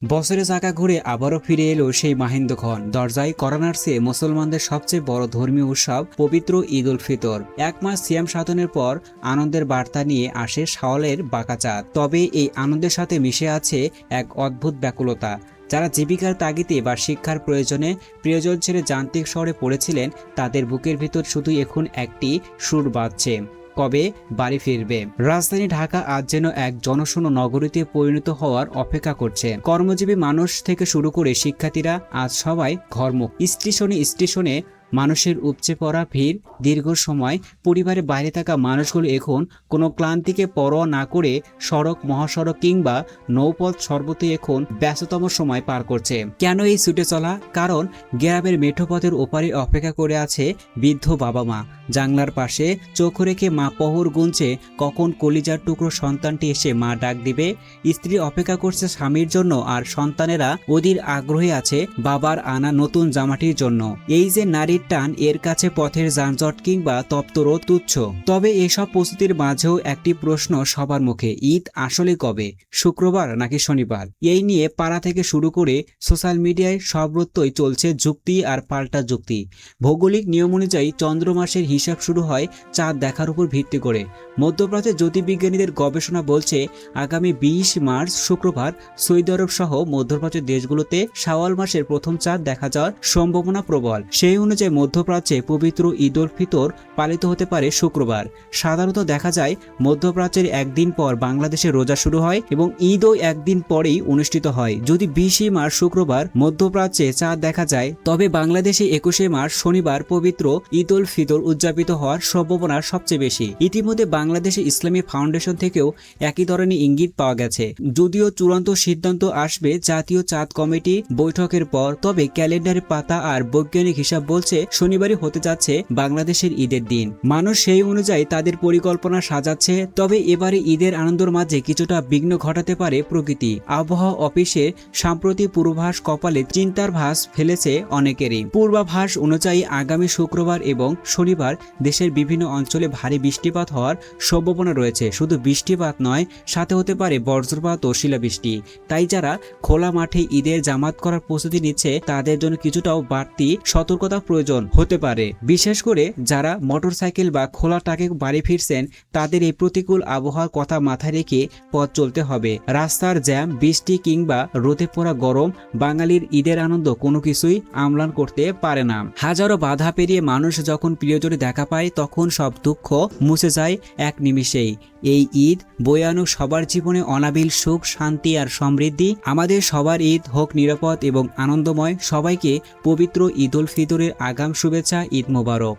বছরে চাকা ঘুরে আবারও ফিরে এলো সেই মাহেন্দ্রক্ষণ। দরজায় কড়া নাড়ছে মুসলমানদের সবচেয়ে বড় ধর্মীয় উৎসব পবিত্র ঈদ উল ফিতর। এক মাস সিয়াম সাধনের পর আনন্দের বার্তা নিয়ে আসে শাওয়ালের বাঁকা চাঁদ। তবে এই আনন্দের সাথে মিশে আছে এক অদ্ভুত ব্যাকুলতা। যারা জীবিকার তাগিদে বা শিক্ষার প্রয়োজনে প্রিয়জন ছেড়ে যান্ত্রিক শহরে পড়েছিলেন, তাদের বুকের ভিতর শুধু এখন একটি সুর বাজছে, কবে বাড়ি ফিরবে। রাজধানী ঢাকা আজ যেন এক জনশূন্য নগরীতে পরিণত হওয়ার অপেক্ষা করছে। কর্মজীবী মানুষ থেকে শুরু করে শিক্ষার্থীরা আজ সবাই ঘরমুখ। স্টেশনে স্টেশনে মানুষের উপচে পড়া ভিড়, দীর্ঘ সময় পরিবারের বাইরে থাকা মানুষগুলো এখন কোনো ক্লান্তিকে পরোয়া না করে সড়ক, মহাসড়ক কিংবা নৌপথ সর্বত্রই এখন ব্যস্ততম সময় পার করছে। কেন এই ছুটে চলা? কারণ গ্রামের মেঠোপথের ওপারে অপেক্ষা করে আছে বৃদ্ধ বাবা মা। জানলার পাশে চোখ রেখে মা প্রহর গুনছে কখন কলিজার টুকরো সন্তানটি এসে মা ডাক দিবে। স্ত্রী অপেক্ষা করছে স্বামীর জন্য, আর সন্তানেরা অধীর আগ্রহী আছে বাবার আনা নতুন জামাটির জন্য। এই যে নারী টান, এর কাছে পথের যানজট কিংবা তপ্তরোদ তুচ্ছ। তবে এসব প্রস্তুতির মাঝেও একটি প্রশ্ন সবার মুখে, ঈদ আসলে কবে? শুক্রবার নাকি শনিবার? এই নিয়ে পাড়া থেকে শুরু করে সোশ্যাল মিডিয়ায় সর্বত্রই চলছে যুক্তি আর পাল্টা যুক্তি। ভৌগোলিক নিয়ম অনুযায়ী চন্দ্র মাসের হিসাব শুরু হয় চাঁদ দেখার উপর ভিত্তি করে। মধ্যপ্রাচ্যের জ্যোতির্বিজ্ঞানীদের গবেষণা বলছে আগামী 20 মার্চ শুক্রবার সৌদি আরব সহ মধ্যপ্রাচ্যের দেশগুলোতে শাওয়াল মাসের প্রথম চাঁদ দেখা যাওয়ার সম্ভাবনা প্রবল। সেই অনুযায়ী মধ্যপ্রাচ্যে পবিত্র ঈদ উল ফিতর পালিত হতে পারে শুক্রবার। সাধারণত দেখা যায় মধ্যপ্রাচ্যের একদিন পর বাংলাদেশে রোজা শুরু হয় এবং ঈদও একদিন পরেই অনুষ্ঠিত হয়। যদি 20 মার্চ শুক্রবার মধ্যপ্রাচ্যে চাঁদ দেখা যায়, তবে বাংলাদেশে 21 মার্চ শনিবার পবিত্র ঈদ উল ফিতর উদযাপিত হওয়ার সম্ভাবনা সবচেয়ে বেশি। ইতিমধ্যে বাংলাদেশে ইসলামী ফাউন্ডেশন থেকেও একই ধরনের ইঙ্গিত পাওয়া গেছে। যদিও চূড়ান্ত সিদ্ধান্ত আসবে জাতীয় চাঁদ কমিটি বৈঠকের পর, তবে ক্যালেন্ডারের পাতা আর বৈজ্ঞানিক হিসাব বলছে শনিবারই হতে যাচ্ছে বাংলাদেশের ঈদের দিন। মানুষ সেই অনুযায়ী তাদের পরিকল্পনা সাজাচ্ছে। তবে এবারে ঈদের আনন্দের মাঝে কিছুটা বিঘ্ন ঘটাতে পারে প্রকৃতি। আবহাওয়া অফিসের সাম্প্রতিক পূর্বাভাস কপালে চিন্তার ভাঁজ ফেলেছে অনেকেরই। পূর্বাভাস অনুযায়ী আগামী শুক্রবার এবং শনিবার দেশের বিভিন্ন অঞ্চলে ভারী বৃষ্টিপাত হওয়ার সম্ভাবনা রয়েছে। শুধু বৃষ্টিপাত নয়, সাথে হতে পারে বজ্রপাত ও শিলাবৃষ্টি। তাই যারা খোলা মাঠে ঈদের জামাত করার প্রস্তুতি নিচ্ছে, তাদের জন্য কিছুটাও বাড়তি সতর্কতা প্রয়োজন হতে পারে। বিশেষ করে যারা মোটরসাইকেল বা খোলা ট্রাকে বাড়ি ফিরছেন, তাদের এই প্রতিকূল আবহাওয়ার কথা মাথায় রেখে পথ চলতে হবে। রাস্তার জ্যাম, বৃষ্টি কিংবা রোদে পোড়া গরম বাঙালির ঈদের আনন্দ কোনো কিছুই আমলান করতে পারে না। হাজারো বাধা পেরিয়ে মানুষ যখন প্রিয়জনে দেখা পায়, তখন সব দুঃখ মুছে যায় এক নিমিষেই। এই ঈদ বয়ে আনুক সবার জীবনে অনাবিল সুখ, শান্তি আর সমৃদ্ধি। আমাদের সবার ঈদ হোক নিরাপদ এবং আনন্দময়। সবাইকে পবিত্র ঈদ উল ফিতরের আগাম শুভেচ্ছা। ঈদ মোবারক।